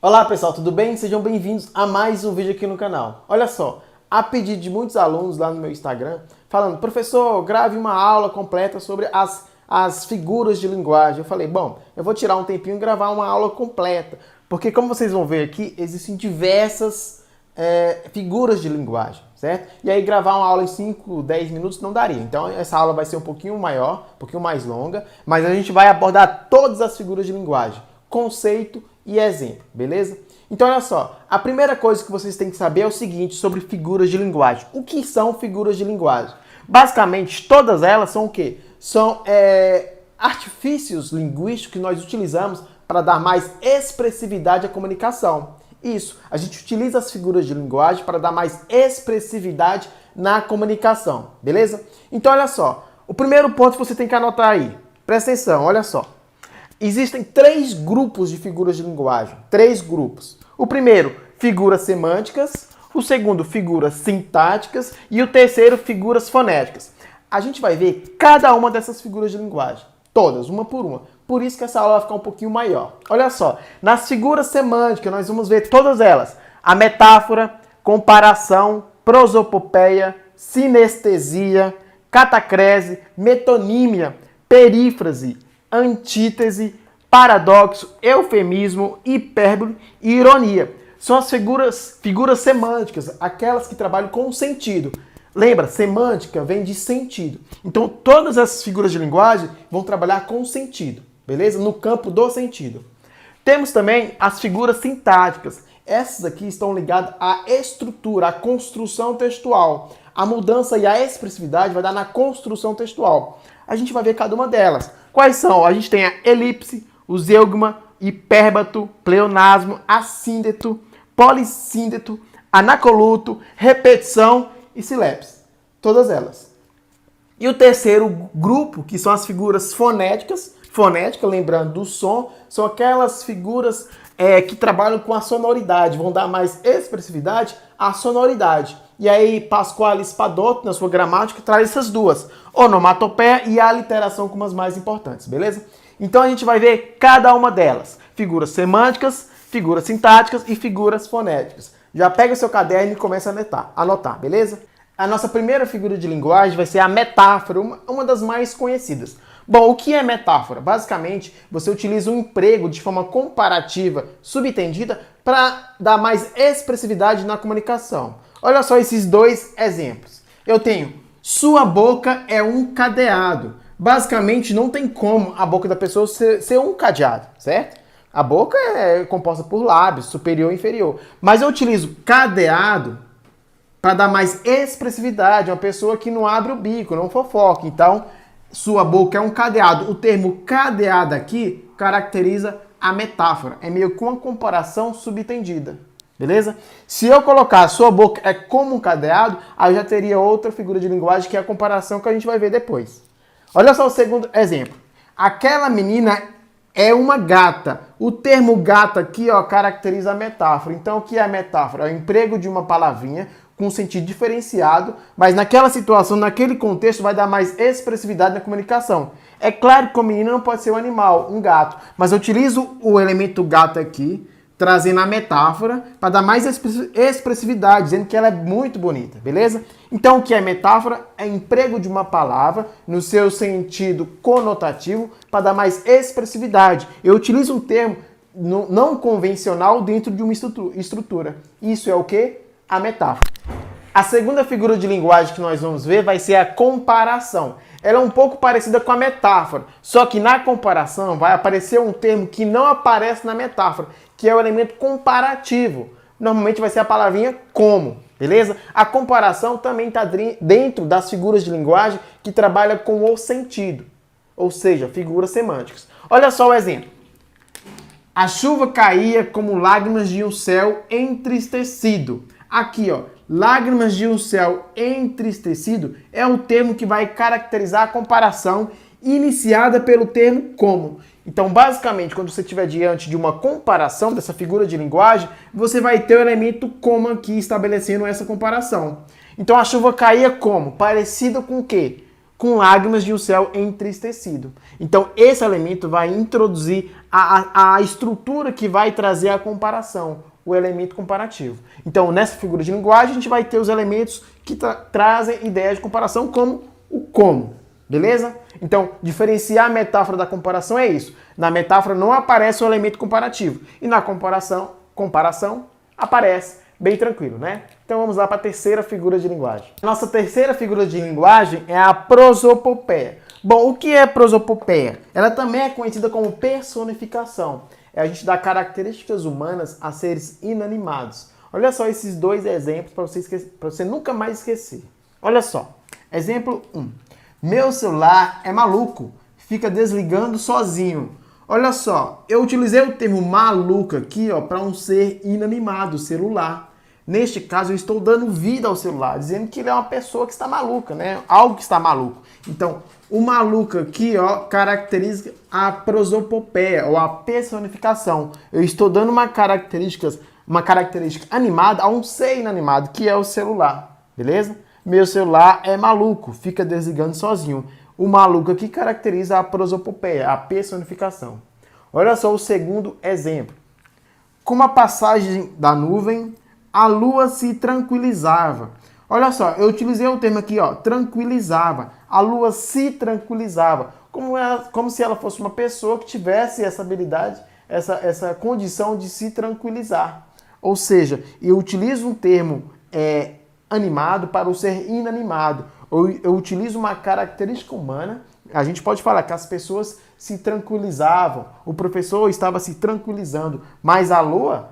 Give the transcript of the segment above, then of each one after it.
Olá pessoal, tudo bem? Sejam bem-vindos a mais um vídeo aqui no canal. Olha só, a pedido de muitos alunos lá no meu Instagram, falando, professor, grave uma aula completa sobre as figuras de linguagem. Eu falei, bom, eu vou tirar um tempinho e gravar uma aula completa, porque como vocês vão ver aqui, existem diversas figuras de linguagem, certo? E aí gravar uma aula em 5, 10 minutos não daria. Então essa aula vai ser um pouquinho maior, um pouquinho mais longa, mas a gente vai abordar todas as figuras de linguagem, conceito e exemplo, beleza? Então olha só, a primeira coisa que vocês têm que saber é o seguinte sobre figuras de linguagem. O que são figuras de linguagem? Basicamente, todas elas são o quê? São artifícios linguísticos que nós utilizamos para dar mais expressividade à comunicação. Isso, a gente utiliza as figuras de linguagem para dar mais expressividade na comunicação, beleza? Então olha só, o primeiro ponto que você tem que anotar aí, presta atenção, olha só. Existem 3 grupos de figuras de linguagem. 3 grupos. O primeiro, figuras semânticas. O segundo, figuras sintáticas. E o terceiro, figuras fonéticas. A gente vai ver cada uma dessas figuras de linguagem. Todas, uma por uma. Por isso que essa aula vai ficar um pouquinho maior. Olha só, nas figuras semânticas nós vamos ver todas elas. A metáfora, comparação, prosopopeia, sinestesia, catacrese, metonímia, perífrase, antítese, paradoxo, eufemismo, hipérbole e ironia. São as figuras semânticas, aquelas que trabalham com sentido. Lembra, semântica vem de sentido. Então, todas as figuras de linguagem vão trabalhar com sentido, beleza? No campo do sentido. Temos também as figuras sintáticas. Essas aqui estão ligadas à estrutura, à construção textual. A mudança e a expressividade vai dar na construção textual. A gente vai ver cada uma delas. Quais são? A gente tem a elipse, o zeugma, hipérbato, pleonasmo, assíndeto, polissíndeto, anacoluto, repetição e silepse. Todas elas. E o terceiro grupo, que são as figuras fonéticas. Fonética, lembrando do som, são aquelas figuras que trabalham com a sonoridade, vão dar mais expressividade à sonoridade. E aí Pasquale Spadotto, na sua gramática, traz essas duas, onomatopeia e a aliteração como as mais importantes, beleza? Então a gente vai ver cada uma delas, figuras semânticas, figuras sintáticas e figuras fonéticas. Já pega o seu caderno e começa a anotar, beleza? A nossa primeira figura de linguagem vai ser a metáfora, uma das mais conhecidas. Bom, o que é metáfora? Basicamente, você utiliza um emprego de forma comparativa, subentendida, para dar mais expressividade na comunicação. Olha só esses 2 exemplos. Eu tenho, sua boca é um cadeado. Basicamente, não tem como a boca da pessoa ser um cadeado, certo? A boca é composta por lábios, superior e inferior. Mas eu utilizo cadeado para dar mais expressividade. Uma pessoa que não abre o bico, não fofoca. Então, sua boca é um cadeado. O termo cadeado aqui caracteriza a metáfora. É meio que uma comparação subentendida. Beleza? Se eu colocar sua boca é como um cadeado, aí já teria outra figura de linguagem que é a comparação que a gente vai ver depois. Olha só o segundo exemplo. Aquela menina é uma gata. O termo gata aqui, ó, caracteriza a metáfora. Então, o que é a metáfora? É o emprego de uma palavrinha com sentido diferenciado, mas naquela situação, naquele contexto, vai dar mais expressividade na comunicação. É claro que a menina não pode ser um animal, um gato, mas eu utilizo o elemento gato aqui, trazendo a metáfora para dar mais expressividade, dizendo que ela é muito bonita, beleza? Então, o que é metáfora? É emprego de uma palavra no seu sentido conotativo para dar mais expressividade. Eu utilizo um termo não convencional dentro de uma estrutura. Isso é o que? A metáfora. A segunda figura de linguagem que nós vamos ver vai ser a comparação. Ela é um pouco parecida com a metáfora, só que na comparação vai aparecer um termo que não aparece na metáfora, que é o elemento comparativo. Normalmente vai ser a palavrinha como, beleza? A comparação também está dentro das figuras de linguagem que trabalham com o sentido, ou seja, figuras semânticas. Olha só o exemplo. A chuva caía como lágrimas de um céu entristecido. Aqui, ó, lágrimas de um céu entristecido é o termo que vai caracterizar a comparação iniciada pelo termo como. Então, basicamente, quando você estiver diante de uma comparação dessa figura de linguagem, você vai ter o elemento como aqui estabelecendo essa comparação. Então, a chuva caía como? Parecido com o quê? com lágrimas de um céu entristecido. Então, esse elemento vai introduzir a estrutura que vai trazer a comparação, o elemento comparativo. Então, nessa figura de linguagem, a gente vai ter os elementos que trazem ideias de comparação, como o como. Beleza? Então, diferenciar a metáfora da comparação é isso. Na metáfora não aparece o elemento comparativo. E na comparação aparece bem tranquilo, né? Então vamos lá para a terceira figura de linguagem. Nossa terceira figura de linguagem é a prosopopeia. Bom, o que é prosopopeia? Ela também é conhecida como personificação. É a gente dar características humanas a seres inanimados. Olha só esses dois exemplos para você nunca mais esquecer. Olha só. Exemplo 1. Meu celular é maluco, fica desligando sozinho. Olha só, eu utilizei o termo maluco aqui para um ser inanimado, celular. Neste caso, eu estou dando vida ao celular, dizendo que ele é uma pessoa que está maluca, né? Algo que está maluco. Então, o maluco aqui caracteriza a prosopopeia, ou a personificação. Eu estou dando uma característica animada a um ser inanimado, que é o celular, beleza? Meu celular é maluco, fica desligando sozinho. O maluco aqui caracteriza a prosopopeia, a personificação. Olha só o segundo exemplo. Com a passagem da nuvem, a lua se tranquilizava. Olha só, eu utilizei o termo aqui, tranquilizava. A lua se tranquilizava. Como se ela fosse uma pessoa que tivesse essa habilidade, essa condição de se tranquilizar. Ou seja, eu utilizo um termo animado para o ser inanimado. Ou eu utilizo uma característica humana. A gente pode falar que as pessoas se tranquilizavam, o professor estava se tranquilizando, mas a lua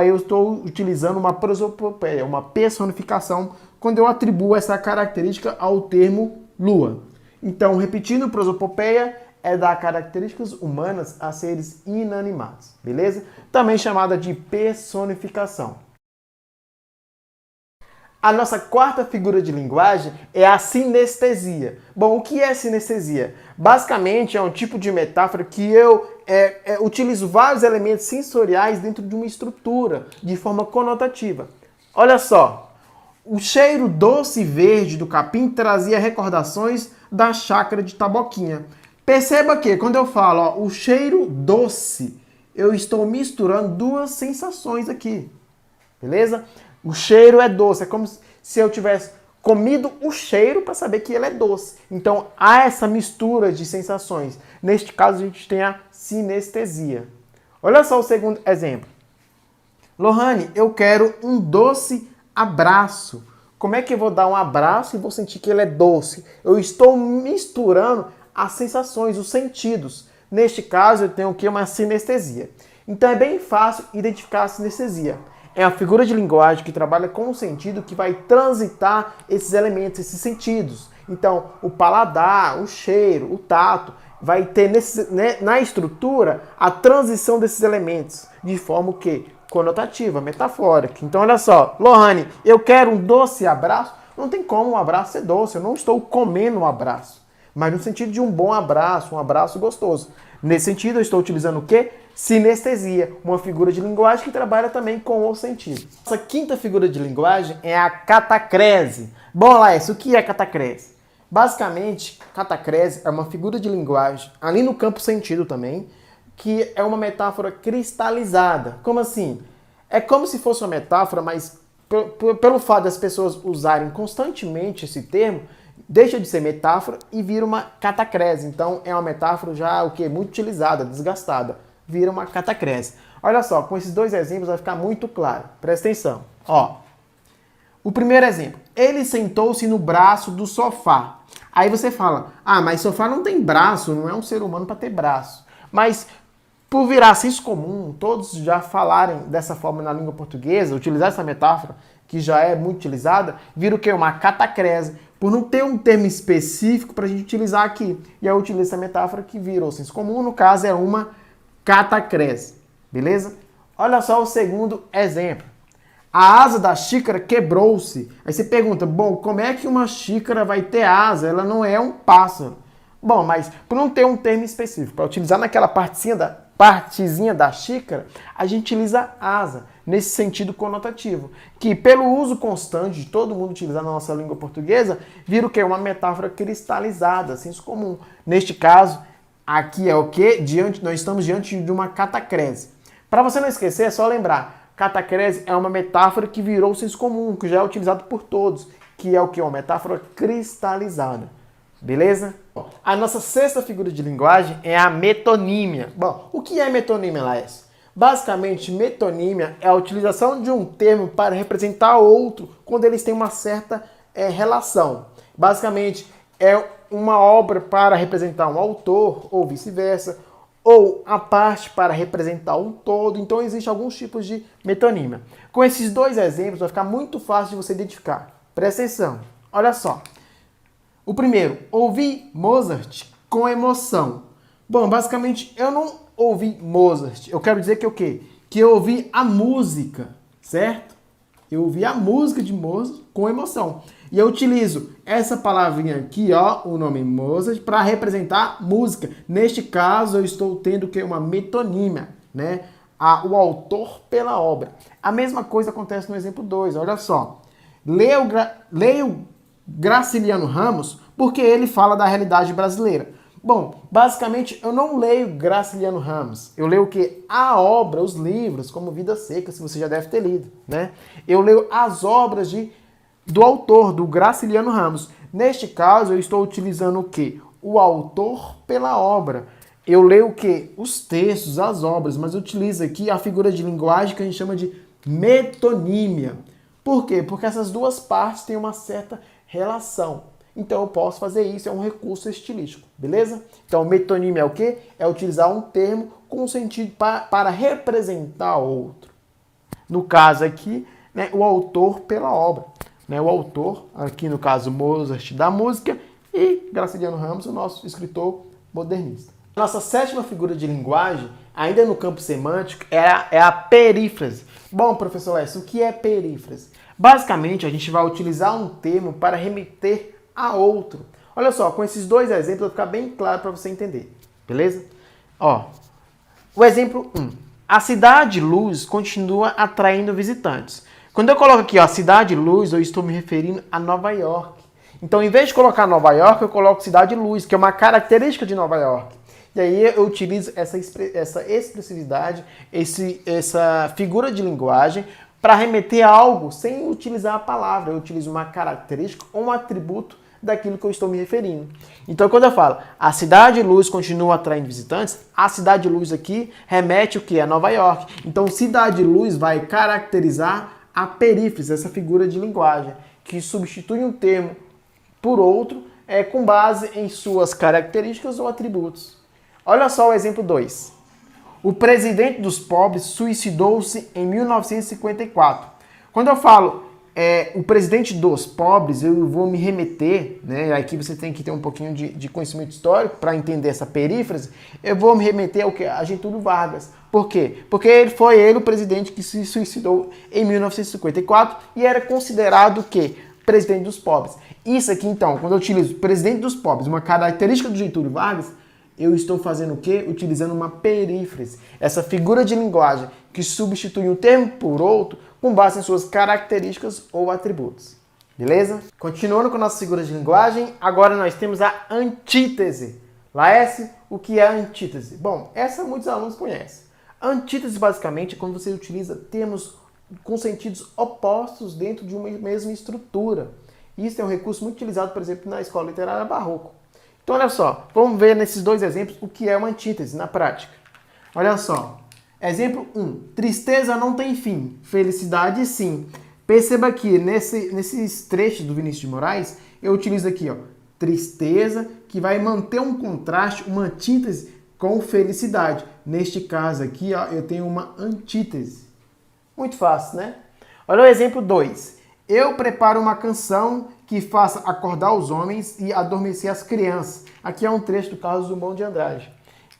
eu estou utilizando uma prosopopeia, uma personificação, quando eu atribuo essa característica ao termo lua. Então, repetindo, prosopopeia é dar características humanas a seres inanimados, beleza? Também chamada de personificação. A nossa quarta figura de linguagem é a sinestesia. Bom, o que é sinestesia? Basicamente é um tipo de metáfora que eu utilizo vários elementos sensoriais dentro de uma estrutura, de forma conotativa. Olha só, o cheiro doce e verde do capim trazia recordações da chácara de Taboquinha. Perceba que quando eu falo o cheiro doce, eu estou misturando duas sensações aqui, beleza? O cheiro é doce, é como se eu tivesse comido o cheiro para saber que ele é doce. Então, há essa mistura de sensações. Neste caso, a gente tem a sinestesia. Olha só o segundo exemplo. Lohane, eu quero um doce abraço. Como é que eu vou dar um abraço e vou sentir que ele é doce? Eu estou misturando as sensações, os sentidos. Neste caso, eu tenho o que? Uma sinestesia. Então, é bem fácil identificar a sinestesia. É a figura de linguagem que trabalha com o sentido que vai transitar esses elementos, esses sentidos. Então, o paladar, o cheiro, o tato, vai ter na estrutura a transição desses elementos, de forma o quê? Conotativa, metafórica. Então, olha só, Lohane, eu quero um doce abraço. Não tem como um abraço ser doce, eu não estou comendo um abraço. Mas no sentido de um bom abraço, um abraço gostoso. Nesse sentido, eu estou utilizando o quê? Sinestesia, uma figura de linguagem que trabalha também com o sentido. Nossa quinta figura de linguagem é a catacrese. Bom, Laércio, o que é catacrese? Basicamente, catacrese é uma figura de linguagem, ali no campo sentido também, que é uma metáfora cristalizada. Como assim? É como se fosse uma metáfora, mas pelo fato das pessoas usarem constantemente esse termo, deixa de ser metáfora e vira uma catacrese. Então, é uma metáfora já muito utilizada, desgastada. Vira uma catacrese. Olha só, com esses dois exemplos vai ficar muito claro. Presta atenção. O primeiro exemplo. Ele sentou-se no braço do sofá. Aí você fala, mas sofá não tem braço, não é um ser humano para ter braço. Mas, por virar senso comum, todos já falarem dessa forma na língua portuguesa, utilizar essa metáfora, que já é muito utilizada, vira o quê? Uma catacrese. Por não ter um termo específico para a gente utilizar aqui. E aí eu utilizo essa metáfora que virou senso comum, no caso é uma catacrese, beleza? Olha só o segundo exemplo. A asa da xícara quebrou-se. Aí você pergunta, bom, como é que uma xícara vai ter asa? Ela não é um pássaro. Bom, mas por não ter um termo específico, para utilizar naquela partezinha partezinha da xícara, a gente utiliza asa, nesse sentido conotativo, que pelo uso constante de todo mundo utilizar na nossa língua portuguesa, vira o quê? Uma metáfora cristalizada, senso comum. Neste caso, aqui é o quê? Nós estamos diante de uma catacrese. Para você não esquecer, é só lembrar, catacrese é uma metáfora que virou senso comum, que já é utilizado por todos, que é o quê? Uma metáfora cristalizada. Beleza? A nossa sexta figura de linguagem é a metonímia. Bom, o que é metonímia, Laércio? Basicamente, metonímia é a utilização de um termo para representar outro quando eles têm uma certa relação. Basicamente, é uma obra para representar um autor ou vice-versa, ou a parte para representar um todo. Então, existem alguns tipos de metonímia. Com esses dois exemplos, vai ficar muito fácil de você identificar. Presta atenção. Olha só. O primeiro, ouvi Mozart com emoção. Bom, basicamente, eu não ouvi Mozart. Eu quero dizer que o quê? Que eu ouvi a música, certo? Eu ouvi a música de Mozart com emoção. E eu utilizo essa palavrinha aqui, ó, o nome Mozart, para representar música. Neste caso, eu estou tendo que uma metonímia, né? O autor pela obra. A mesma coisa acontece no exemplo 2, olha só. Leio Graciliano Ramos porque ele fala da realidade brasileira. Bom, basicamente eu não leio Graciliano Ramos. Eu leio o quê? A obra, os livros, como Vidas Secas, que você já deve ter lido, né? Eu leio as obras do autor, do Graciliano Ramos. Neste caso, eu estou utilizando o quê? O autor pela obra. Eu leio o quê? Os textos, as obras, mas eu utilizo aqui a figura de linguagem que a gente chama de metonímia. Por quê? Porque essas duas partes têm uma certa relação. Então eu posso fazer isso, é um recurso estilístico, beleza? Então metonímia é o quê? É utilizar um termo com sentido para representar outro. No caso aqui, né, o autor pela obra. Né, o autor, aqui no caso Mozart, da música, e Graciliano Ramos, o nosso escritor modernista. Nossa sétima figura de linguagem, ainda no campo semântico, é a perífrase. Bom, professor Lécio, o que é perífrase? Basicamente, a gente vai utilizar um termo para remeter a outro. Olha só, com esses dois exemplos vai ficar bem claro para você entender, beleza? Ó, o exemplo 1. A Cidade Luz continua atraindo visitantes. Quando eu coloco aqui, ó, Cidade Luz, eu estou me referindo a Nova York. Então, em vez de colocar Nova York, eu coloco Cidade Luz, que é uma característica de Nova York. E aí eu utilizo essa expressividade, essa figura de linguagem para remeter a algo sem utilizar a palavra. Eu utilizo uma característica ou um atributo daquilo que eu estou me referindo. Então, quando eu falo a Cidade Luz continua atraindo visitantes, a Cidade Luz aqui remete o que? A Nova York. Então, Cidade Luz vai caracterizar a perífrase, essa figura de linguagem, que substitui um termo por outro com base em suas características ou atributos. Olha só o exemplo 2. O presidente dos pobres suicidou-se em 1954. Quando eu falo o presidente dos pobres, eu vou me remeter, né? Aqui você tem que ter um pouquinho de conhecimento histórico para entender essa perífrase. Eu vou me remeter ao que? A Getúlio Vargas. Por quê? Porque foi ele o presidente que se suicidou em 1954 e era considerado o quê? Presidente dos pobres. Isso aqui, então, quando eu utilizo presidente dos pobres, uma característica do Getúlio Vargas, eu estou fazendo o quê? Utilizando uma perífrase. Essa figura de linguagem que substitui um termo por outro com base em suas características ou atributos. Beleza? Continuando com nossas figuras de linguagem, agora nós temos a antítese. Laércio, o que é a antítese? Bom, essa muitos alunos conhecem. A antítese, basicamente, é quando você utiliza termos com sentidos opostos dentro de uma mesma estrutura. Isso é um recurso muito utilizado, por exemplo, na escola literária barroco. Então, olha só, vamos ver nesses dois exemplos o que é uma antítese na prática. Olha só, exemplo 1. Tristeza não tem fim, felicidade sim. Perceba que nesses trechos do Vinícius de Moraes, eu utilizo aqui, ó, tristeza, que vai manter um contraste, uma antítese com felicidade. Neste caso aqui, ó, eu tenho uma antítese. Muito fácil, né? Olha o exemplo 2. Eu preparo uma canção que faça acordar os homens e adormecer as crianças. Aqui é um trecho do Carlos Drummond de Andrade.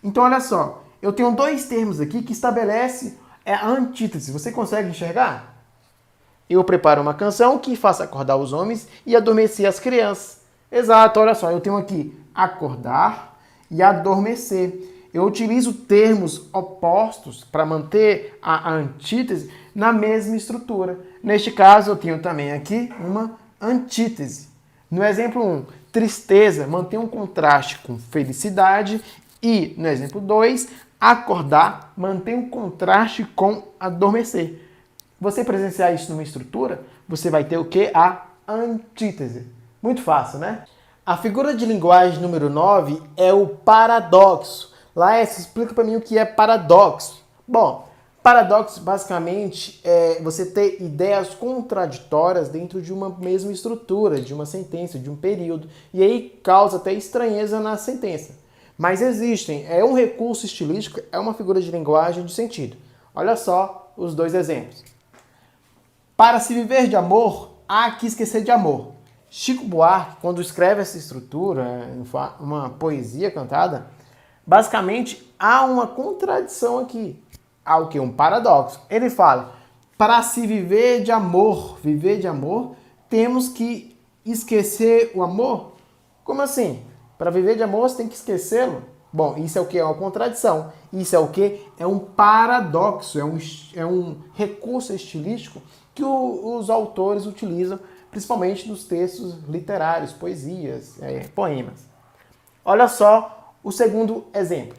Então, olha só. Eu tenho dois termos aqui que estabelecem a antítese. Você consegue enxergar? Eu preparo uma canção que faça acordar os homens e adormecer as crianças. Exato, olha só. Eu tenho aqui acordar e adormecer. Eu utilizo termos opostos para manter a antítese na mesma estrutura. Neste caso, eu tenho também aqui uma antítese. No exemplo 1, tristeza mantém um contraste com felicidade e, no exemplo 2, acordar mantém um contraste com adormecer. Você presenciar isso numa estrutura, você vai ter o que? A antítese. Muito fácil, né? A figura de linguagem número 9 é o paradoxo. Laércio, explica para mim o que é paradoxo. Bom, paradoxo basicamente é você ter ideias contraditórias dentro de uma mesma estrutura, de uma sentença, de um período. E aí causa até estranheza na sentença. Mas existem, é um recurso estilístico, é uma figura de linguagem de sentido. Olha só os dois exemplos. Para se viver de amor, há que esquecer de amor. Chico Buarque, quando escreve essa estrutura, uma poesia cantada, basicamente há uma contradição aqui. Há o que? Um paradoxo. Ele fala, para se viver de amor, temos que esquecer o amor? Como assim? Para viver de amor, você tem que esquecê-lo? Bom, isso é o que? É uma contradição. Isso é o que? É um paradoxo, é um recurso estilístico que os autores utilizam, principalmente nos textos literários, poesias, poemas. Olha só o segundo exemplo.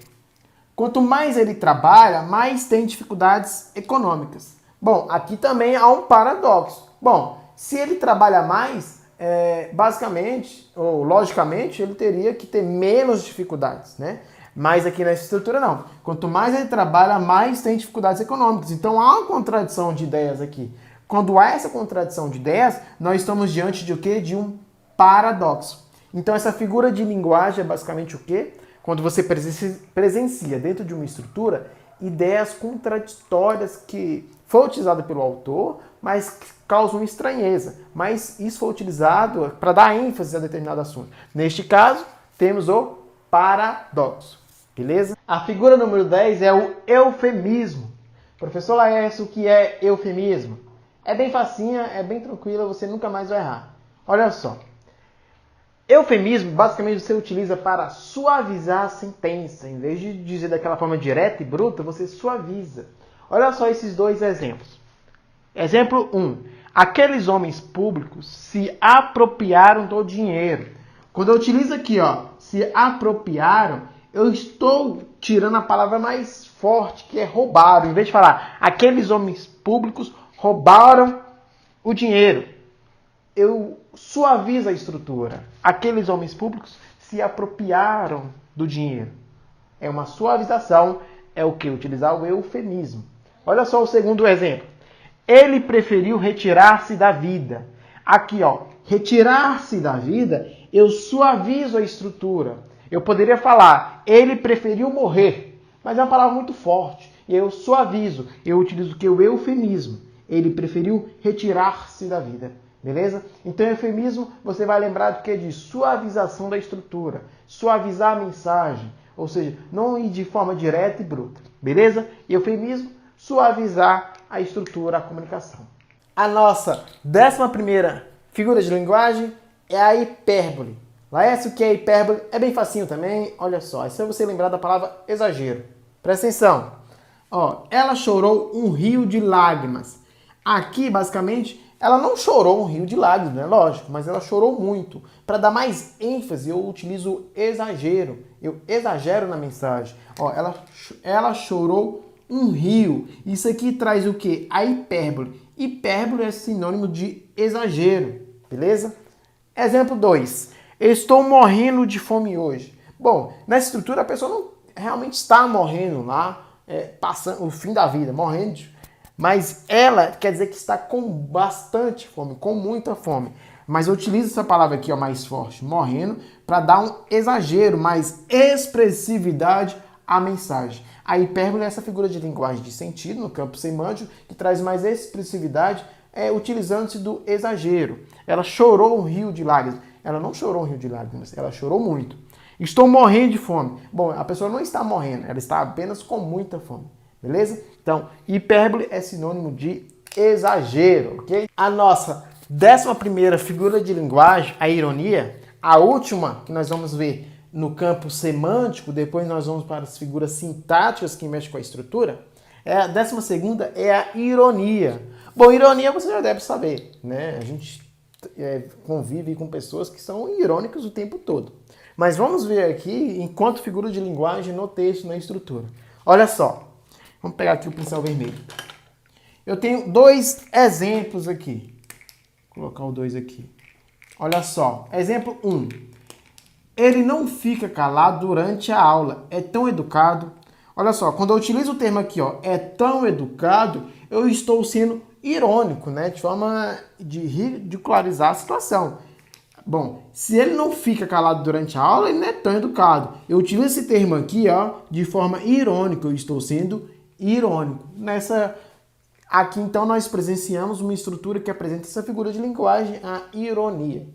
Quanto mais ele trabalha, mais tem dificuldades econômicas. Bom, aqui também há um paradoxo. Bom, se ele trabalha mais, basicamente, ou logicamente, ele teria que ter menos dificuldades, né? Mas aqui nessa estrutura não. Quanto mais ele trabalha, mais tem dificuldades econômicas. Então há uma contradição de ideias aqui. Quando há essa contradição de ideias, nós estamos diante de o quê? De um paradoxo. Então essa figura de linguagem é basicamente o quê? Quando você presencia dentro de uma estrutura ideias contraditórias que foi utilizada pelo autor, mas que causam estranheza. Mas isso foi utilizado para dar ênfase a determinado assunto. Neste caso, temos o paradoxo. Beleza? A figura número 10 é o eufemismo. Professor Laércio, o que é eufemismo? É bem facinha, é bem tranquila, você nunca mais vai errar. Olha só. Eufemismo, basicamente, você utiliza para suavizar a sentença. Em vez de dizer daquela forma direta e bruta, você suaviza. Olha só esses dois exemplos. Exemplo 1. Aqueles homens públicos se apropriaram do dinheiro. Quando eu utilizo aqui, se apropriaram, eu estou tirando a palavra mais forte, que é roubaram. Em vez de falar, aqueles homens públicos roubaram o dinheiro. Eu suavizo a estrutura. Aqueles homens públicos se apropriaram do dinheiro. É uma suavização, é o que? Utilizar o eufemismo. Olha só o segundo exemplo. Ele preferiu retirar-se da vida. Aqui, retirar-se da vida, eu suavizo a estrutura. Eu poderia falar, ele preferiu morrer, mas é uma palavra muito forte. E eu suavizo, eu utilizo o que? O eufemismo. Ele preferiu retirar-se da vida. Beleza? Então, eufemismo, você vai lembrar do que? De suavização da estrutura. Suavizar a mensagem. Ou seja, não ir de forma direta e bruta. Beleza? Eufemismo, suavizar a estrutura, a comunicação. A nossa 11ª figura de linguagem é a hipérbole. Laércio, o que é hipérbole? É bem facinho também. Olha só, é só você lembrar da palavra exagero. Presta atenção. Ela chorou um rio de lágrimas. Aqui, basicamente, ela não chorou um rio de lágrimas, né? Lógico, mas ela chorou muito. Para dar mais ênfase, eu utilizo exagero. Eu exagero na mensagem. Ela chorou um rio. Isso aqui traz o quê? A hipérbole. Hipérbole é sinônimo de exagero, beleza? Exemplo 2. Estou morrendo de fome hoje. Bom, nessa estrutura a pessoa não realmente está morrendo lá, passando o fim da vida, morrendo mas ela quer dizer que está com bastante fome, com muita fome. Mas eu utilizo essa palavra aqui, mais forte, morrendo, para dar um exagero, mais expressividade à mensagem. A hipérbole é essa figura de linguagem de sentido, no campo semântico, que traz mais expressividade, utilizando-se do exagero. Ela chorou um rio de lágrimas. Ela não chorou um rio de lágrimas, ela chorou muito. Estou morrendo de fome. Bom, a pessoa não está morrendo, ela está apenas com muita fome. Beleza? Então, hipérbole é sinônimo de exagero, ok? A nossa 11ª figura de linguagem, a ironia, a última que nós vamos ver no campo semântico, depois nós vamos para as figuras sintáticas que mexem com a estrutura. A 12ª é a ironia. Bom, ironia você já deve saber, né? A gente convive com pessoas que são irônicas o tempo todo. Mas vamos ver aqui enquanto figura de linguagem no texto, na estrutura. Olha só, vamos pegar aqui o pincel vermelho. Eu tenho 2 exemplos aqui. Vou colocar o 2 aqui. Olha só, exemplo 1. Ele não fica calado durante a aula, é tão educado. Olha só, quando eu utilizo o termo aqui, ó, é tão educado, eu estou sendo irônico, né? De forma de ridicularizar a situação. Bom, se ele não fica calado durante a aula, ele não é tão educado. Eu utilizo esse termo aqui, ó, de forma irônica, eu estou sendo irônico. Aqui, então, nós presenciamos uma estrutura que apresenta essa figura de linguagem, a ironia.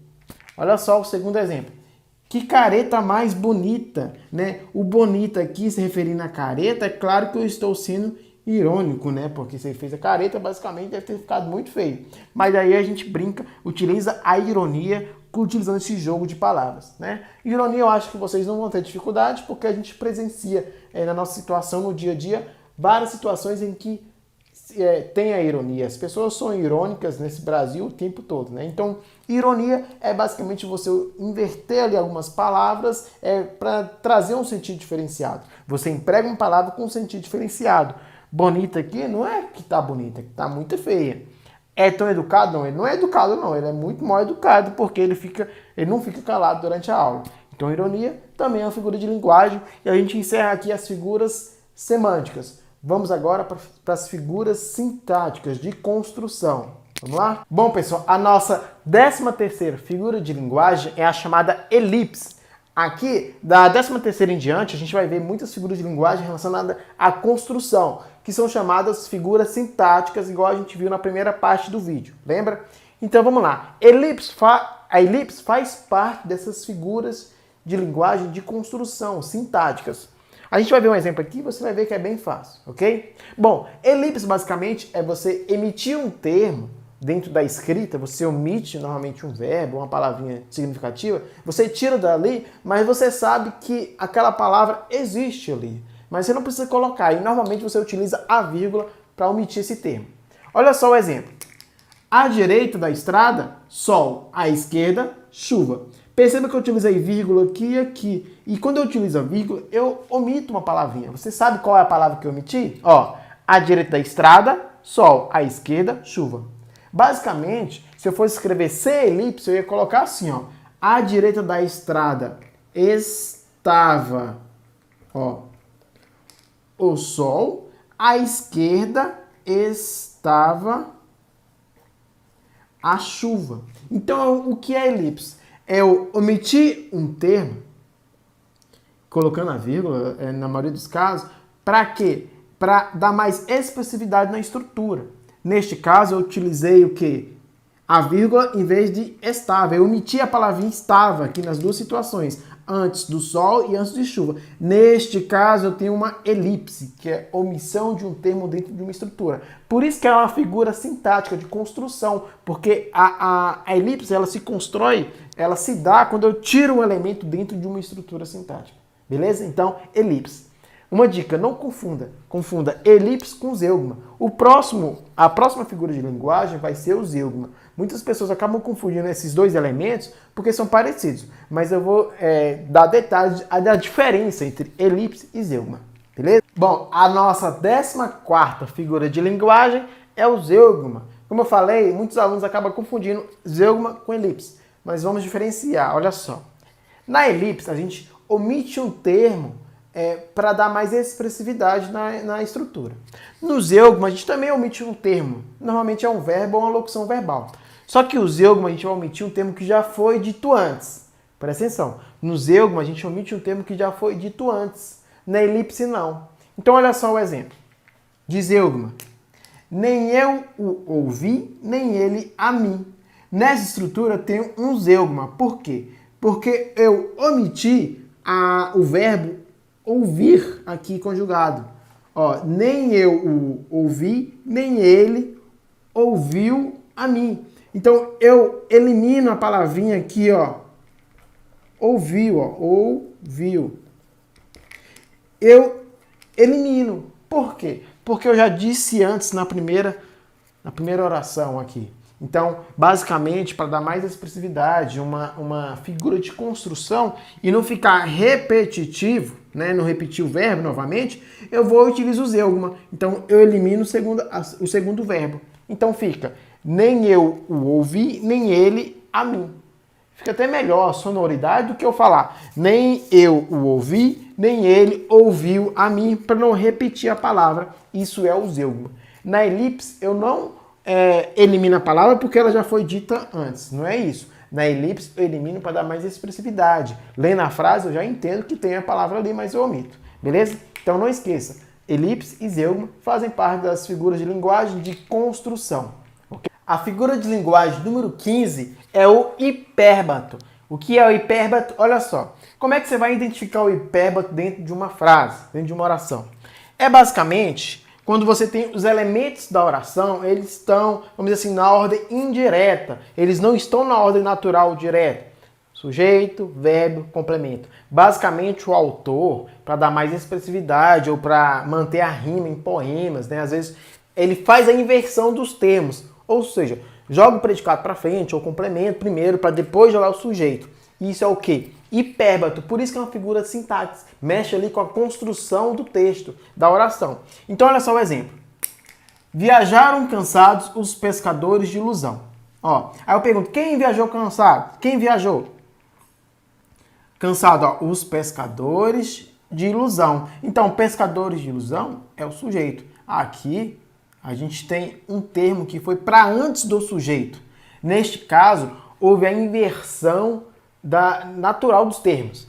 Olha só o segundo exemplo. Que careta mais bonita, né? O bonita aqui, se referindo à careta, é claro que eu estou sendo irônico, né? Porque se ele fez a careta, basicamente deve ter ficado muito feio. Mas aí a gente brinca, utiliza a ironia, utilizando esse jogo de palavras, né? Ironia eu acho que vocês não vão ter dificuldade, porque a gente presencia na nossa situação, no dia a dia, várias situações em que tem a ironia. As pessoas são irônicas nesse Brasil o tempo todo, né? Então, ironia é basicamente você inverter ali algumas palavras para trazer um sentido diferenciado. Você emprega uma palavra com um sentido diferenciado. Bonita aqui não é que tá bonita, é que tá muito feia. É tão educado? Não, ele não é educado não, ele é muito mal educado porque ele não fica calado durante a aula. Então, ironia também é uma figura de linguagem e a gente encerra aqui as figuras semânticas. Vamos agora para as figuras sintáticas de construção. Vamos lá? Bom, pessoal, a nossa 13ª figura de linguagem é a chamada elipse. Aqui, da 13ª em diante, a gente vai ver muitas figuras de linguagem relacionadas à construção, que são chamadas figuras sintáticas, igual a gente viu na primeira parte do vídeo. Lembra? Então, vamos lá. A elipse faz parte dessas figuras de linguagem de construção, sintáticas. A gente vai ver um exemplo aqui e você vai ver que é bem fácil, ok? Bom, elipse basicamente é você emitir um termo dentro da escrita, você omite normalmente um verbo, uma palavrinha significativa, você tira dali, mas você sabe que aquela palavra existe ali. Mas você não precisa colocar, e normalmente você utiliza a vírgula para omitir esse termo. Olha só o exemplo. À direita da estrada, sol. À esquerda, chuva. Perceba que eu utilizei vírgula aqui e aqui. E quando eu utilizo a vírgula, eu omito uma palavrinha. Você sabe qual é a palavra que eu omiti? Ó, à direita da estrada, sol. À esquerda, chuva. Basicamente, se eu fosse escrever sem elipse, eu ia colocar assim, ó. À direita da estrada estava, ó, o sol. À esquerda estava a chuva. Então, o que é elipse? É eu omitir um termo, colocando a vírgula, na maioria dos casos, para quê? Para dar mais expressividade na estrutura. Neste caso, eu utilizei o quê? A vírgula em vez de estava. Eu omiti a palavrinha estava aqui nas duas situações, antes do sol e antes de chuva. Neste caso, eu tenho uma elipse, que é omissão de um termo dentro de uma estrutura. Por isso que é uma figura sintática de construção, porque a elipse ela se constrói, ela se dá quando eu tiro um elemento dentro de uma estrutura sintática. Beleza? Então, elipse. Uma dica, não confunda elipse com zeugma. A próxima figura de linguagem vai ser o zeugma. Muitas pessoas acabam confundindo esses dois elementos porque são parecidos, mas eu vou dar detalhes da diferença entre elipse e zeugma, beleza? Bom, a nossa 14ª figura de linguagem é o zeugma. Como eu falei, muitos alunos acabam confundindo zeugma com elipse, mas vamos diferenciar, olha só. Na elipse, a gente omite um termo para dar mais expressividade na estrutura. No zeugma, a gente também omite um termo. Normalmente é um verbo ou uma locução verbal. Só que o zeugma, a gente vai omitir um termo que já foi dito antes. Presta atenção. No zeugma, a gente omite um termo que já foi dito antes. Na elipse, não. Então, olha só o exemplo. De zeugma. Nem eu o ouvi, nem ele a mim. Nessa estrutura tem um zeugma. Por quê? Porque eu omiti o verbo ouvir aqui conjugado. Ó, nem eu o ouvi, nem ele ouviu a mim. Então, eu elimino a palavrinha aqui, ó, ouviu, ó, ouviu. Eu elimino. Por quê? Porque eu já disse antes na primeira oração aqui. Então, basicamente, para dar mais expressividade, uma figura de construção e não ficar repetitivo, né, não repetir o verbo novamente, eu vou utilizar o zeugma. Então, eu elimino o segundo verbo. Então, fica nem eu o ouvi, nem ele a mim. Fica até melhor a sonoridade do que eu falar nem eu o ouvi, nem ele ouviu a mim, para não repetir a palavra. Isso é o zeugma. Na elipse, eu não elimino a palavra porque ela já foi dita antes. Não é isso. Na elipse, eu elimino para dar mais expressividade. Lendo a frase, eu já entendo que tem a palavra ali, mas eu omito. Beleza? Então não esqueça, elipse e zeugma fazem parte das figuras de linguagem de construção. Okay? A figura de linguagem número 15 é o hipérbato. O que é o hipérbato? Olha só. Como é que você vai identificar o hipérbato dentro de uma frase, dentro de uma oração? É basicamente quando você tem os elementos da oração, eles estão, vamos dizer assim, na ordem indireta. Eles não estão na ordem natural direta. Sujeito, verbo, complemento. Basicamente, o autor, para dar mais expressividade ou para manter a rima em poemas, né, às vezes ele faz a inversão dos termos. Ou seja, joga o predicado para frente ou complemento primeiro para depois jogar o sujeito. Isso é o quê? Hipérbato, por isso que é uma figura de sintaxe, mexe ali com a construção do texto, da oração. Então olha só o exemplo. Viajaram cansados os pescadores de ilusão. Ó, aí eu pergunto, quem viajou cansado? Quem viajou? Cansado, ó, os pescadores de ilusão. Então, pescadores de ilusão é o sujeito. Aqui a gente tem um termo que foi para antes do sujeito. Neste caso, houve a inversão natural dos termos.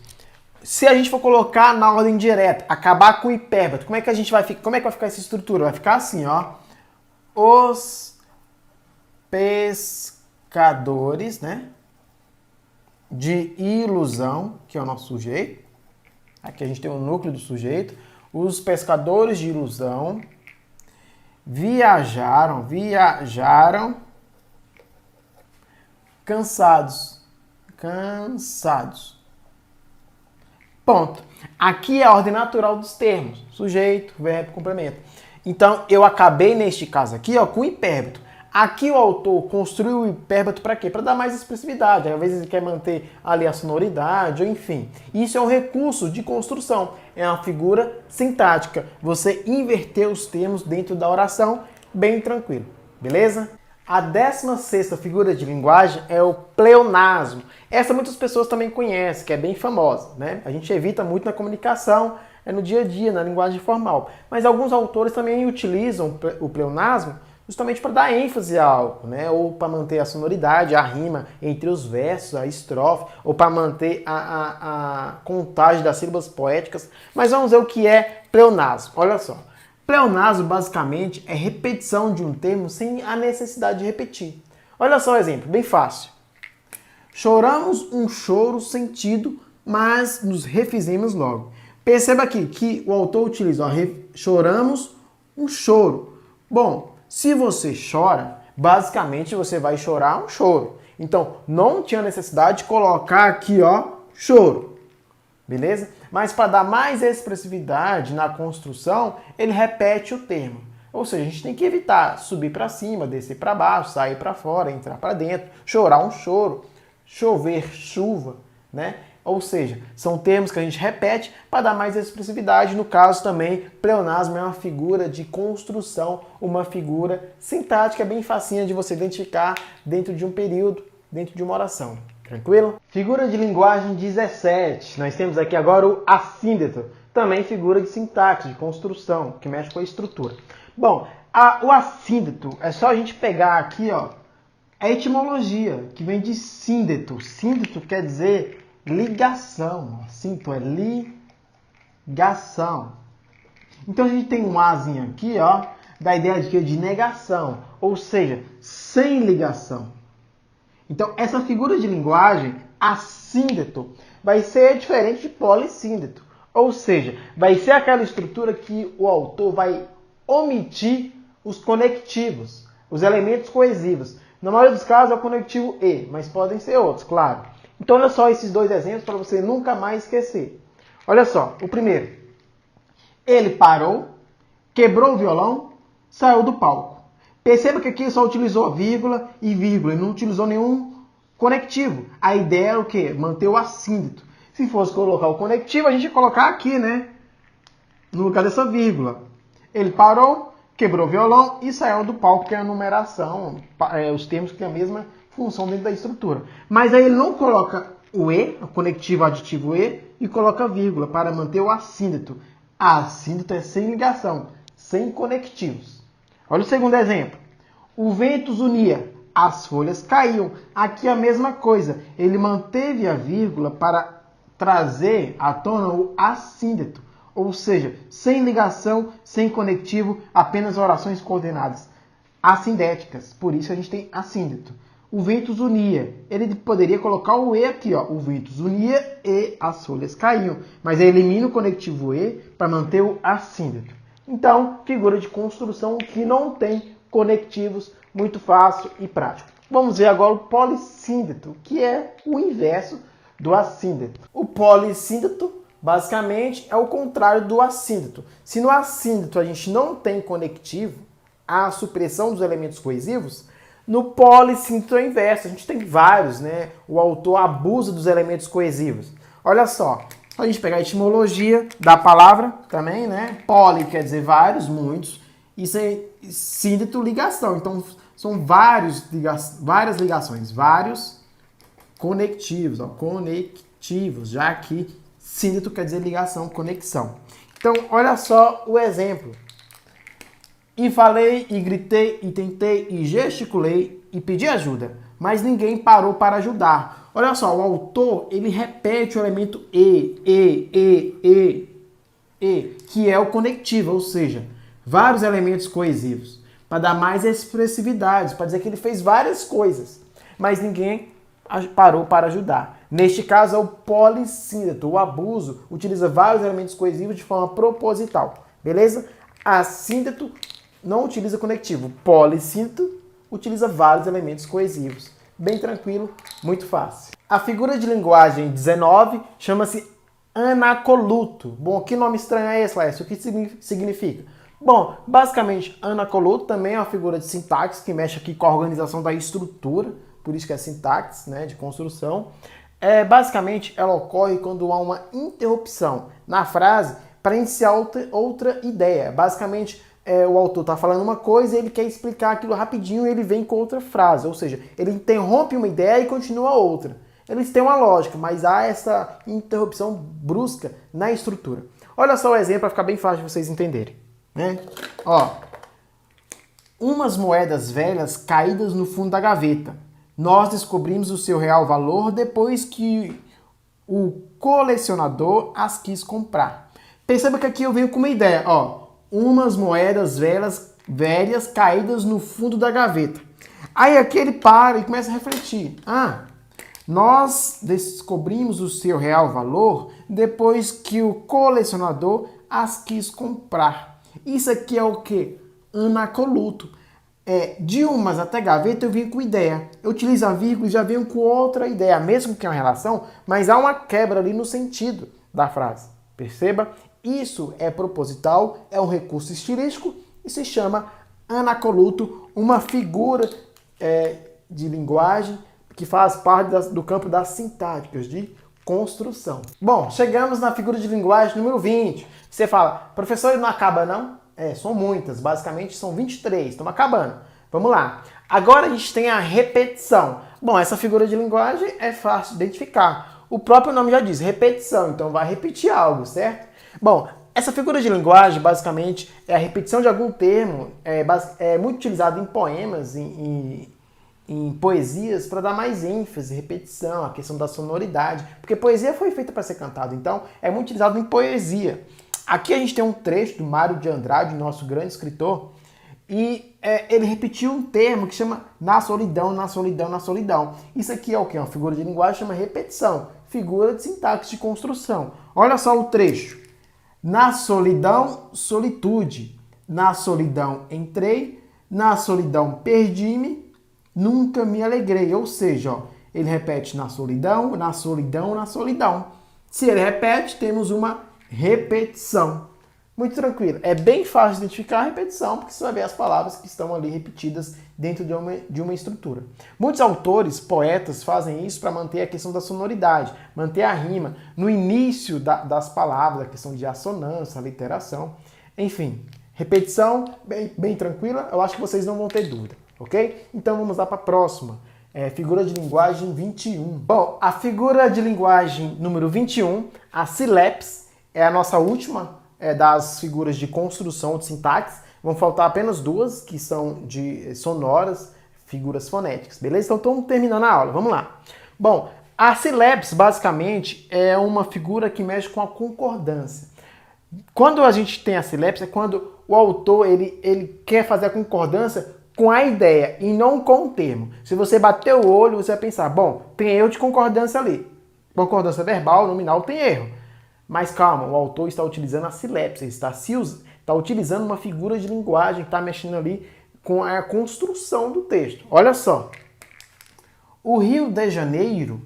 Se a gente for colocar na ordem direta, acabar com o hipérbato, como é que vai ficar essa estrutura? Vai ficar assim, ó. Os pescadores, né, de ilusão, que é o nosso sujeito. Aqui a gente tem o núcleo do sujeito. Os pescadores de ilusão viajaram cansados. Ponto. Aqui é a ordem natural dos termos. Sujeito, verbo, complemento. Então, eu acabei neste caso aqui, ó, com o hipérbato. Aqui o autor construiu o hipérbato para quê? Para dar mais expressividade. Às vezes ele quer manter ali a sonoridade, ou enfim. Isso é um recurso de construção. É uma figura sintática. Você inverter os termos dentro da oração, bem tranquilo. Beleza? A 16ª figura de linguagem é o pleonasmo. Essa muitas pessoas também conhecem, que é bem famosa, né? A gente evita muito na comunicação, no dia a dia, na linguagem formal. Mas alguns autores também utilizam o pleonasmo justamente para dar ênfase a algo, né? Ou para manter a sonoridade, a rima entre os versos, a estrofe, ou para manter a contagem das sílabas poéticas. Mas vamos ver o que é pleonasmo. Olha só. Pleonasmo, basicamente, é repetição de um termo sem a necessidade de repetir. Olha só o exemplo, bem fácil. Choramos um choro sentido, mas nos refizemos logo. Perceba aqui que o autor utiliza, ó, choramos um choro. Bom, se você chora, basicamente você vai chorar um choro. Então, não tinha necessidade de colocar aqui, ó, choro. Beleza? Mas para dar mais expressividade na construção, ele repete o termo. Ou seja, a gente tem que evitar subir para cima, descer para baixo, sair para fora, entrar para dentro, chorar um choro, chover chuva, né? Ou seja, são termos que a gente repete para dar mais expressividade. No caso também, pleonasmo é uma figura de construção, uma figura sintática bem facinha de você identificar dentro de um período, dentro de uma oração. Tranquilo? Figura de linguagem 17. Nós temos aqui agora o assíndeto. Também figura de sintaxe, de construção, que mexe com a estrutura. Bom, o assíndeto é só a gente pegar aqui, ó, a etimologia, que vem de síndeto. Síndeto quer dizer ligação. Síndeto é ligação. Então a gente tem um azinho aqui, ó, da ideia de quê? De negação. Ou seja, sem ligação. Então, essa figura de linguagem, assíndeto, vai ser diferente de polissíndeto. Ou seja, vai ser aquela estrutura que o autor vai omitir os conectivos, os elementos coesivos. Na maioria dos casos é o conectivo e, mas podem ser outros, claro. Então, olha só esses dois exemplos para você nunca mais esquecer. Olha só, o primeiro. Ele parou, quebrou o violão, saiu do palco. Perceba que aqui só utilizou vírgula e vírgula, não utilizou nenhum conectivo. A ideia era o quê? Manter o assíndito. Se fosse colocar o conectivo, a gente ia colocar aqui, né? No lugar dessa vírgula. Ele parou, quebrou o violão e saiu do palco, que é a numeração, os termos que têm a mesma função dentro da estrutura. Mas aí ele não coloca o E, o conectivo aditivo E, e coloca vírgula para manter o assíndito. Assíndito é sem ligação, sem conectivos. Olha o segundo exemplo. O vento unia, as folhas caíam. Aqui a mesma coisa. Ele manteve a vírgula para trazer à tona o assíndito. Ou seja, sem ligação, sem conectivo, apenas orações coordenadas assindéticas. Por isso a gente tem assíndito. O vento unia. Ele poderia colocar o E aqui, ó. O vento unia e as folhas caíam. Mas ele elimina o conectivo E para manter o assíndito. Então, figura de construção que não tem conectivos, muito fácil e prático. Vamos ver agora o polissíndeto, que é o inverso do assíndito. O polissíndeto, basicamente, é o contrário do assíndito. Se no assíndito a gente não tem conectivo, a supressão dos elementos coesivos, no polissíndeto é o inverso. A gente tem vários, né? O autor abusa dos elementos coesivos. Olha só, a gente pegar a etimologia da palavra também, né? Poli quer dizer vários, muitos. Isso é síndeto, ligação. Então, são várias ligações, vários conectivos, ó, conectivos, já que síndeto quer dizer ligação, conexão. Então, olha só o exemplo. E falei, e gritei, e tentei, e gesticulei, e pedi ajuda, mas ninguém parou para ajudar. Olha só, o autor, ele repete o elemento e, que é o conectivo, ou seja, vários elementos coesivos, para dar mais expressividade, para dizer que ele fez várias coisas, mas ninguém parou para ajudar. Neste caso é o polissíndeto. O abuso utiliza vários elementos coesivos de forma proposital, beleza? Assíndeto não utiliza conectivo. Polissíndeto utiliza vários elementos coesivos. Bem tranquilo, muito fácil. A figura de linguagem 19 chama-se anacoluto. Bom, que nome estranho é esse, Laércio? O que significa? Bom, basicamente, anacoluto também é uma figura de sintaxe que mexe aqui com a organização da estrutura, por isso que é sintaxe, né, de construção. Basicamente, ela ocorre quando há uma interrupção na frase para iniciar outra ideia. Basicamente, o autor está falando uma coisa e ele quer explicar aquilo rapidinho e ele vem com outra frase. Ou seja, ele interrompe uma ideia e continua outra. Eles têm uma lógica, mas há essa interrupção brusca na estrutura. Olha só o exemplo para ficar bem fácil de vocês entenderem, né? Ó, umas moedas velhas caídas no fundo da gaveta. Nós descobrimos o seu real valor depois que o colecionador as quis comprar. Perceba que aqui eu venho com uma ideia, ó. Umas moedas velhas caídas no fundo da gaveta. Aí aqui ele para e começa a refletir. Nós descobrimos o seu real valor depois que o colecionador as quis comprar. Isso aqui é o que? Anacoluto. De umas até gaveta eu venho com ideia. Eu utilizo a vírgula e já venho com outra ideia, mesmo que é uma relação, mas há uma quebra ali no sentido da frase. Perceba? Isso é proposital, é um recurso estilístico e se chama anacoluto, uma figura de linguagem que faz parte do campo das sintáticas de construção. Bom, chegamos na figura de linguagem número 20. Você fala, professor, ele não acaba não? São muitas, basicamente são 23, estamos acabando. Vamos lá. Agora a gente tem a repetição. Bom, essa figura de linguagem é fácil de identificar. O próprio nome já diz, repetição, então vai repetir algo, certo? Bom, essa figura de linguagem, basicamente, é a repetição de algum termo, é muito utilizado em poemas, em poesias, para dar mais ênfase, repetição, a questão da sonoridade, porque poesia foi feita para ser cantada, então é muito utilizado em poesia. Aqui a gente tem um trecho do Mário de Andrade, nosso grande escritor, e ele repetiu um termo que chama na solidão, na solidão, na solidão. Isso aqui é o que? Uma figura de linguagem chama repetição, figura de sintaxe de construção. Olha só o trecho. Na solidão, solitude. Na solidão entrei, na solidão perdi-me, nunca me alegrei. Ou seja, ó, Ele repete na solidão, na solidão, na solidão. Se ele repete, temos uma repetição. Muito tranquilo. É bem fácil de identificar a repetição, porque você vai ver as palavras que estão ali repetidas dentro de uma estrutura. Muitos autores, poetas, fazem isso para manter a questão da sonoridade, manter a rima no início das palavras, a questão de assonância, literação. Enfim, repetição bem tranquila, eu acho que vocês não vão ter dúvida, ok? Então vamos lá para a próxima. Figura de linguagem 21. Bom, a figura de linguagem número 21, a sílabes, é a nossa última das figuras de construção de sintaxe. Vão faltar apenas duas, que são de sonoras, figuras fonéticas, beleza? Então estamos terminando a aula, vamos lá. Bom, a sílabes, basicamente, é uma figura que mexe com a concordância. Quando a gente tem a sílabes, é quando o autor ele quer fazer a concordância com a ideia e não com o termo. Se você bater o olho, você vai pensar, bom, tem erro de concordância ali. Concordância verbal, nominal, tem erro. Mas calma, o autor está utilizando a sílabes, ele está utilizando uma figura de linguagem, está mexendo ali com a construção do texto. Olha só. O Rio de Janeiro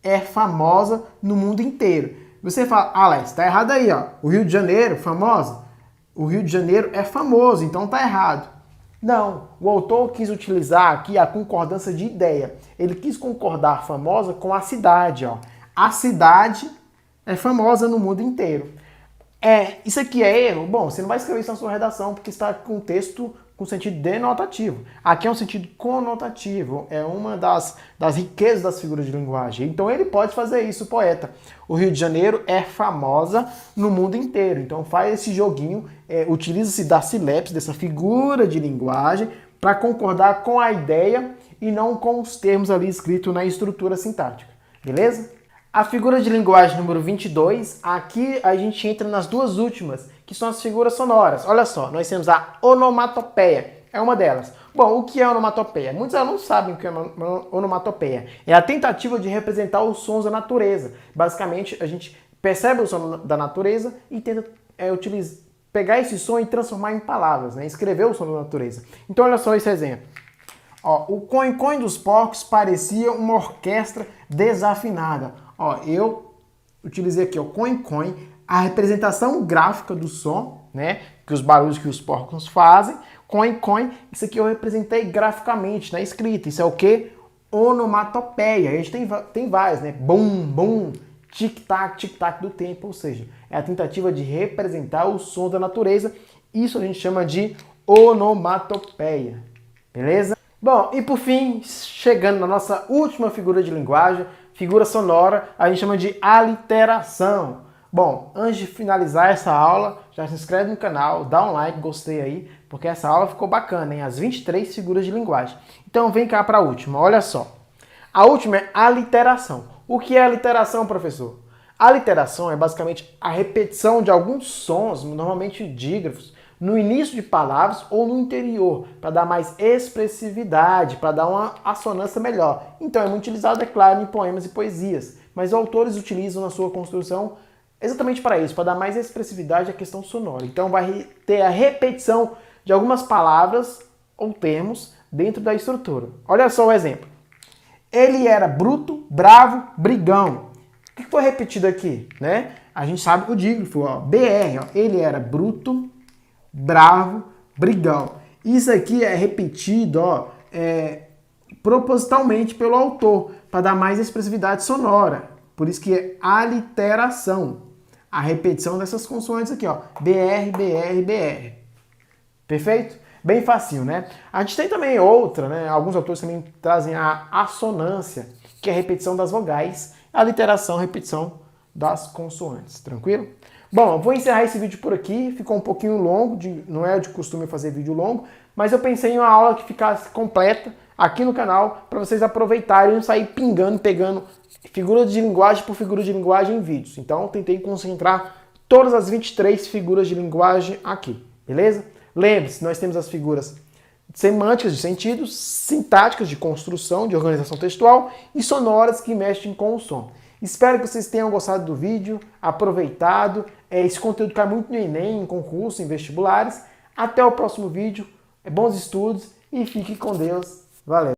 é famosa no mundo inteiro. Você fala, Alex, está errado aí, ó. O Rio de Janeiro, famosa? O Rio de Janeiro é famoso, então está errado. Não, o autor quis utilizar aqui a concordância de ideia. Ele quis concordar famosa com a cidade, ó. A cidade é famosa no mundo inteiro. Isso aqui é erro? Bom, você não vai escrever isso na sua redação porque está com um texto com sentido denotativo. Aqui é um sentido conotativo. É uma das riquezas das figuras de linguagem. Então ele pode fazer isso, o poeta. O Rio de Janeiro é famosa no mundo inteiro. Então faz esse joguinho, utiliza-se da sílabes, dessa figura de linguagem, para concordar com a ideia e não com os termos ali escritos na estrutura sintática. Beleza? A figura de linguagem número 22, aqui a gente entra nas duas últimas, que são as figuras sonoras. Olha só, nós temos a onomatopeia, é uma delas. Bom, o que é onomatopeia? Muitos alunos sabem o que é onomatopeia. É a tentativa de representar os sons da natureza. Basicamente, a gente percebe o som da natureza e tenta pegar esse som e transformar em palavras, né? Escrever o som da natureza. Então, olha só esse exemplo. Ó, o coin-coin dos porcos parecia uma orquestra desafinada. Ó, eu utilizei aqui o coin-coin, a representação gráfica do som, né? Que os barulhos que os porcos fazem. Coin-coin, isso aqui eu representei graficamente na escrita. Isso é o quê? Onomatopeia. A gente tem várias, né? Bum, bum, tic-tac do tempo. Ou seja, é a tentativa de representar o som da natureza. Isso a gente chama de onomatopeia. Beleza? Bom, e por fim, chegando na nossa última figura de linguagem, figura sonora, a gente chama de aliteração. Bom, antes de finalizar essa aula, já se inscreve no canal, dá um like, gostei aí, porque essa aula ficou bacana, hein? As 23 figuras de linguagem. Então vem cá para a última, olha só. A última é aliteração. O que é aliteração, professor? A aliteração é basicamente a repetição de alguns sons, normalmente dígrafos, no início de palavras ou no interior, para dar mais expressividade, para dar uma assonância melhor. Então é muito utilizado, é claro, em poemas e poesias, mas os autores utilizam na sua construção exatamente para isso, para dar mais expressividade à questão sonora. Então vai ter a repetição de algumas palavras ou termos dentro da estrutura. Olha só o exemplo. Ele era bruto, bravo, brigão. O que foi repetido aqui, né? A gente sabe o dígrafo, ó, BR, ó. Ele era bruto, bravo, brigão. Isso aqui é repetido, ó, propositalmente pelo autor, para dar mais expressividade sonora. Por isso que é aliteração. A repetição dessas consoantes aqui, ó. BR, BR, BR. Perfeito? Bem facinho, né? A gente tem também outra, né? Alguns autores também trazem a assonância, que é a repetição das vogais. A aliteração, a repetição das consoantes. Tranquilo? Bom, eu vou encerrar esse vídeo por aqui, ficou um pouquinho longo, não é de costume fazer vídeo longo, mas eu pensei em uma aula que ficasse completa aqui no canal, para vocês aproveitarem e não sair pingando, pegando figura de linguagem por figura de linguagem em vídeos. Então, eu tentei concentrar todas as 23 figuras de linguagem aqui, beleza? Lembre-se, nós temos as figuras semânticas de sentidos, sintáticas de construção, de organização textual e sonoras que mexem com o som. Espero que vocês tenham gostado do vídeo, aproveitado. Esse conteúdo cai muito no Enem, em concurso, em vestibulares. Até o próximo vídeo. Bons estudos e fique com Deus. Valeu!